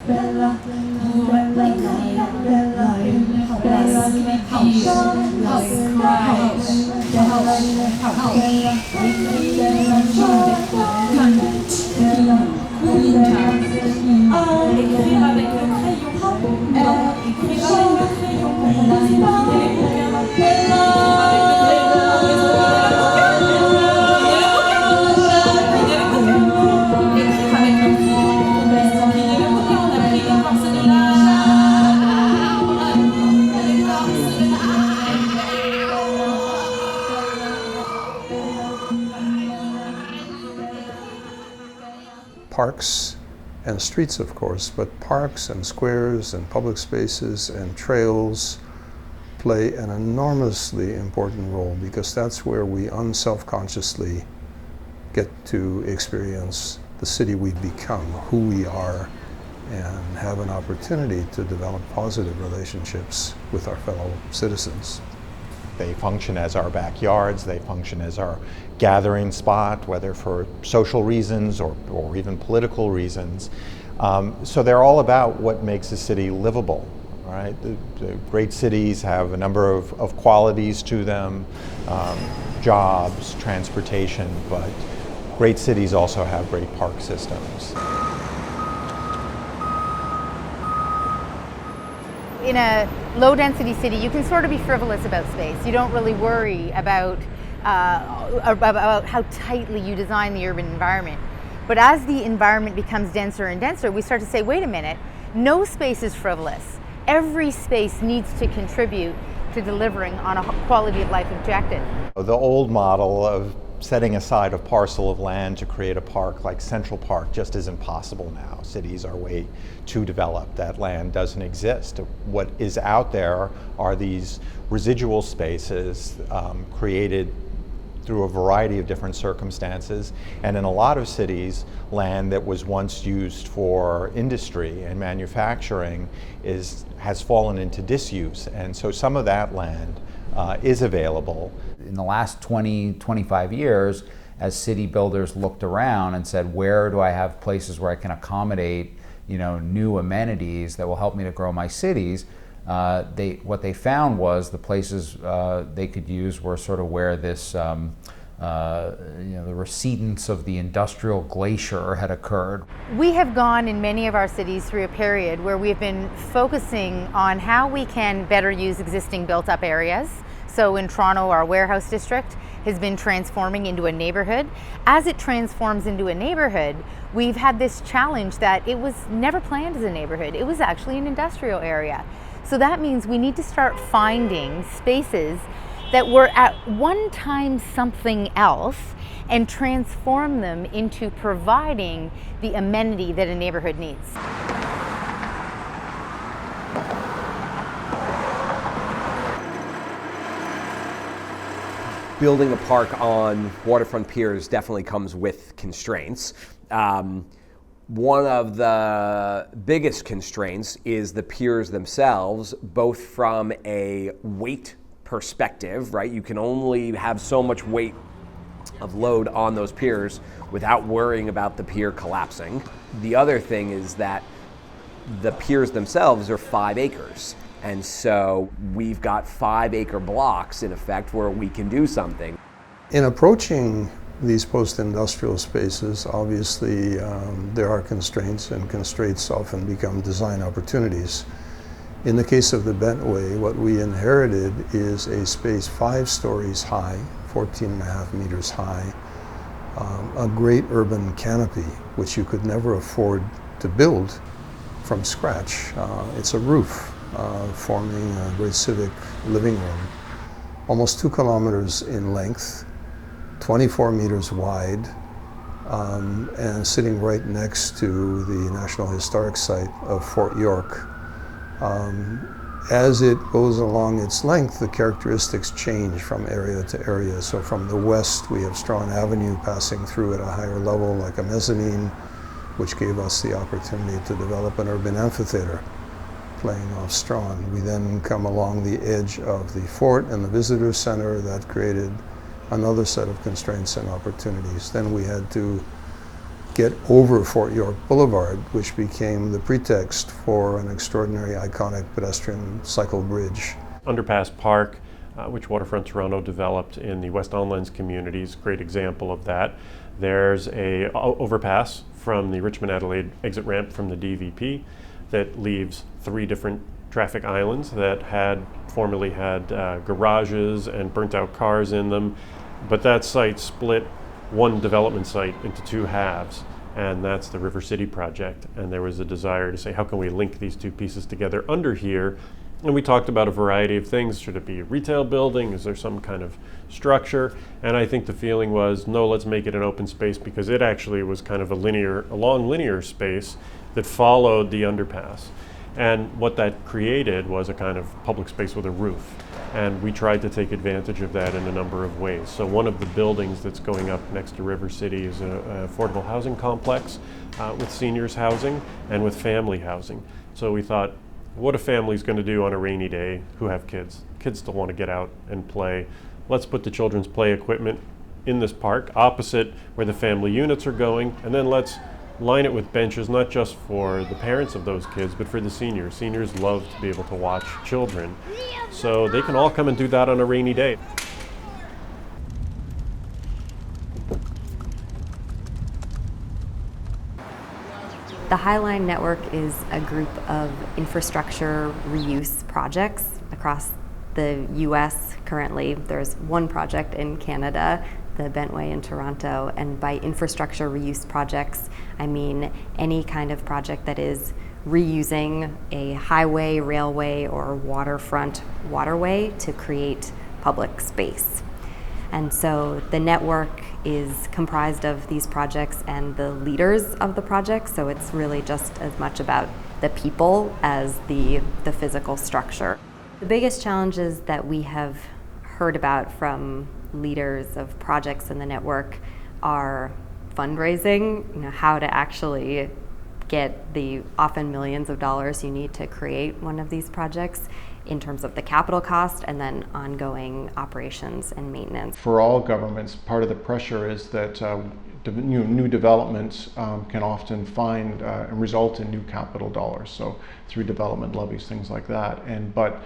pour accueillir une place pure, écrire avec le crayon, écrire avec le parks and streets, of course, but parks and squares and public spaces and trails play an enormously important role, because that's where we unselfconsciously get to experience the city we've become, who we are, and have an opportunity to develop positive relationships with our fellow citizens. They function as our backyards, they function as our gathering spot, whether for social reasons or even political reasons. So they're all about what makes a city livable, right? The great cities have a number of qualities to them, jobs, transportation, but great cities also have great park systems. In a low-density city, you can sort of be frivolous about space. You don't really worry about how tightly you design the urban environment. But as the environment becomes denser and denser, we start to say, wait a minute, no space is frivolous. Every space needs to contribute to delivering on a quality of life objective. The old model of setting aside a parcel of land to create a park like Central Park just isn't possible now. Cities are way too developed. That land doesn't exist. What is out there are these residual spaces created through a variety of different circumstances, and in a lot of cities, land that was once used for industry and manufacturing has fallen into disuse, and so some of that land is available. In the last 20, 25 years, as city builders looked around and said, where do I have places where I can accommodate, new amenities that will help me to grow my cities? What they found was the places they could use were sort of where this, the recedence of the industrial glacier had occurred. We have gone in many of our cities through a period where we've been focusing on how we can better use existing built-up areas. So in Toronto, our warehouse district has been transforming into a neighborhood. As it transforms into a neighborhood, we've had this challenge that it was never planned as a neighborhood. It was actually an industrial area. So that means we need to start finding spaces that were at one time something else and transform them into providing the amenity that a neighborhood needs. Building a park on waterfront piers definitely comes with constraints. One of the biggest constraints is the piers themselves, both from a weight perspective, right? You can only have so much weight of load on those piers without worrying about the pier collapsing. The other thing is that the piers themselves are 5 acres. And so we've got 5-acre blocks, in effect, where we can do something. In approaching these post-industrial spaces, obviously there are constraints, and constraints often become design opportunities. In the case of the Bentway, what we inherited is a space 5 stories high, 14.5 meters high, a great urban canopy, which you could never afford to build from scratch. It's a roof forming a great civic living room, almost 2 kilometers in length, 24 meters wide, and sitting right next to the National Historic Site of Fort York. As it goes along its length, the characteristics change from area to area. So from the west, we have Strawn Avenue passing through at a higher level, like a mezzanine, which gave us the opportunity to develop an urban amphitheater playing off Strawn. We then come along the edge of the fort and the visitor center. That created another set of constraints and opportunities. Then we had to get over Fort York Boulevard, which became the pretext for an extraordinary iconic pedestrian cycle bridge. Underpass Park, which Waterfront Toronto developed in the West Don Lands communities, great example of that. There's a overpass from the Richmond Adelaide exit ramp from the DVP that leaves 3 different traffic islands that had formerly had garages and burnt out cars in them, but that site split one development site into 2 halves, and that's the River City project. And there was a desire to say, how can we link these 2 pieces together under here? And we talked about a variety of things. Should it be a retail building? Is there some kind of structure? And I think the feeling was, no, let's make it an open space, because it actually was kind of a long linear space that followed the underpass. And what that created was a kind of public space with a roof. And we tried to take advantage of that in a number of ways. So one of the buildings that's going up next to River City is an affordable housing complex with seniors housing and with family housing. So we thought, what a family's going to do on a rainy day who have kids. Kids still want to get out and play. Let's put the children's play equipment in this park opposite where the family units are going, and then let's line it with benches, not just for the parents of those kids, but for the seniors. Seniors love to be able to watch children, so they can all come and do that on a rainy day. The Highline Network is a group of infrastructure reuse projects across the US currently. There's one project in Canada, the Bentway in Toronto, and by infrastructure reuse projects, I mean any kind of project that is reusing a highway, railway, or waterfront waterway to create public space. And so the network is comprised of these projects and the leaders of the projects, so it's really just as much about the people as the physical structure. The biggest challenges that we have heard about from leaders of projects in the network are fundraising, how to actually get the often millions of dollars you need to create one of these projects in terms of the capital cost and then ongoing operations and maintenance. For all governments, part of the pressure is that new developments can often find and result in new capital dollars, so through development levies, things like that. But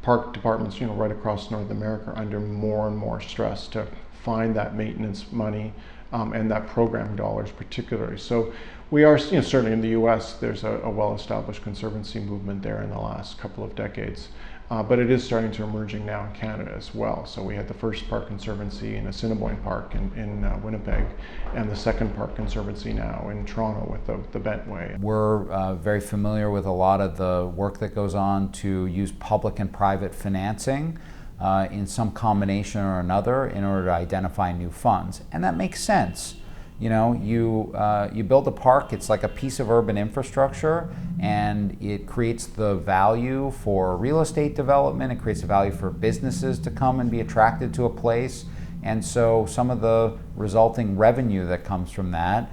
park departments, right across North America are under more and more stress to find that maintenance money and that program dollars particularly. So we are, certainly in the US, there's a well-established conservancy movement there in the last couple of decades. But it is starting to emerging now in Canada as well. So we had the first park conservancy in Assiniboine Park in Winnipeg, and the second park conservancy now in Toronto with the Bentway. We're very familiar with a lot of the work that goes on to use public and private financing in some combination or another in order to identify new funds. And that makes sense. You build a park, it's like a piece of urban infrastructure, and it creates the value for real estate development, it creates the value for businesses to come and be attracted to a place, and so some of the resulting revenue that comes from that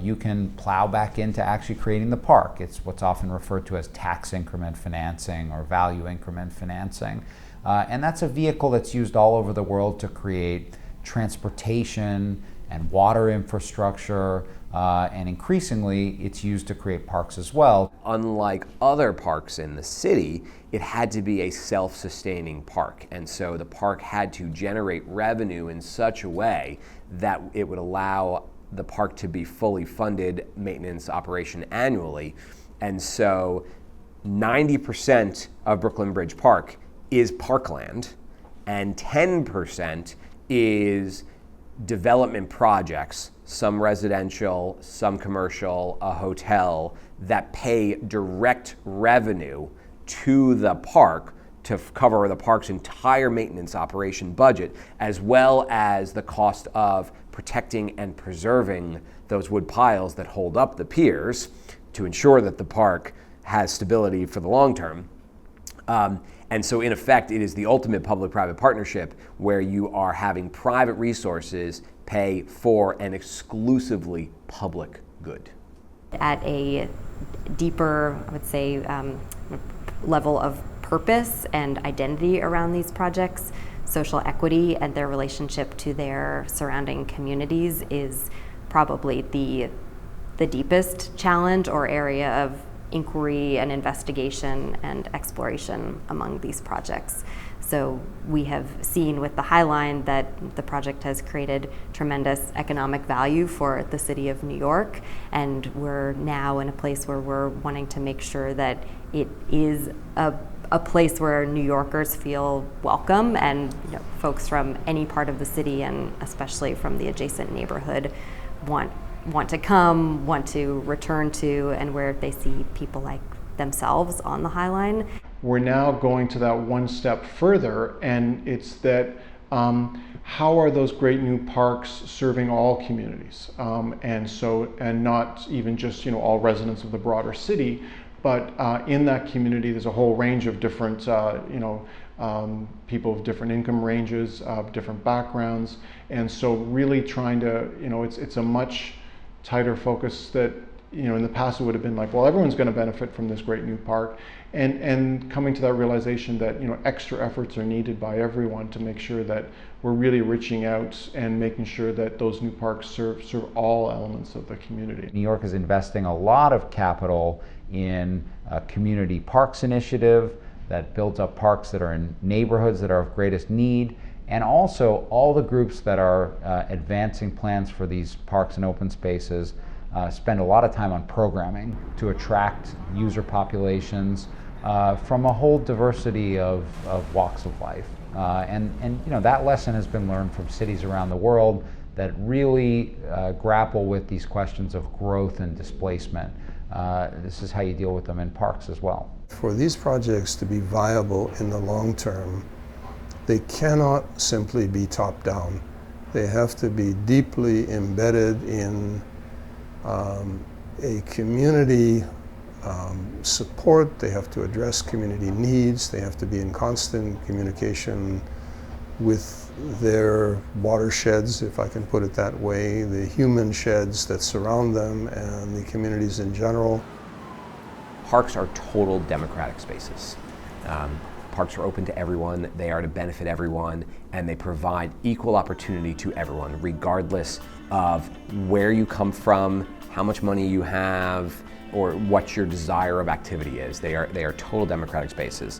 you can plow back into actually creating the park. It's what's often referred to as tax increment financing or value increment financing, and that's a vehicle that's used all over the world to create transportation and water infrastructure, and increasingly it's used to create parks as well. Unlike other parks in the city, it had to be a self-sustaining park, and so the park had to generate revenue in such a way that it would allow the park to be fully funded maintenance operation annually. And so 90% of Brooklyn Bridge Park is parkland, and 10% is development projects, some residential, some commercial, a hotel, that pay direct revenue to the park to cover the park's entire maintenance operation budget, as well as the cost of protecting and preserving those wood piles that hold up the piers to ensure that the park has stability for the long term. And so in effect, it is the ultimate public-private partnership where you are having private resources pay for an exclusively public good. At a deeper, I would say, level of purpose and identity around these projects, social equity and their relationship to their surrounding communities is probably the deepest challenge or area of inquiry and investigation and exploration among these projects. So we have seen with the High Line that the project has created tremendous economic value for the city of New York, and we're now in a place where we're wanting to make sure that it is a place where New Yorkers feel welcome, and folks from any part of the city, and especially from the adjacent neighborhood, want to come, want to return to, and where they see people like themselves on the High Line. We're now going to that one step further, and it's that how are those great new parks serving all communities, and not even just all residents of the broader city, but in that community there's a whole range of different people of different income ranges, of different backgrounds, and so really trying to it's a much tighter focus that in the past it would have been like, well, everyone's going to benefit from this great new park, and coming to that realization that extra efforts are needed by everyone to make sure that we're really reaching out and making sure that those new parks serve all elements of the community. New York is investing a lot of capital in a community parks initiative that builds up parks that are in neighborhoods that are of greatest need, and also all the groups that are advancing plans for these parks and open spaces spend a lot of time on programming to attract user populations from a whole diversity of walks of life. And that lesson has been learned from cities around the world that really grapple with these questions of growth and displacement. This is how you deal with them in parks as well. For these projects to be viable in the long term, they cannot simply be top-down. They have to be deeply embedded in a community support. They have to address community needs. They have to be in constant communication with their watersheds, if I can put it that way, the human sheds that surround them and the communities in general. Parks are total democratic spaces. Parks are open to everyone, they are to benefit everyone, and they provide equal opportunity to everyone, regardless of where you come from, how much money you have, or what your desire of activity is. They are total democratic spaces.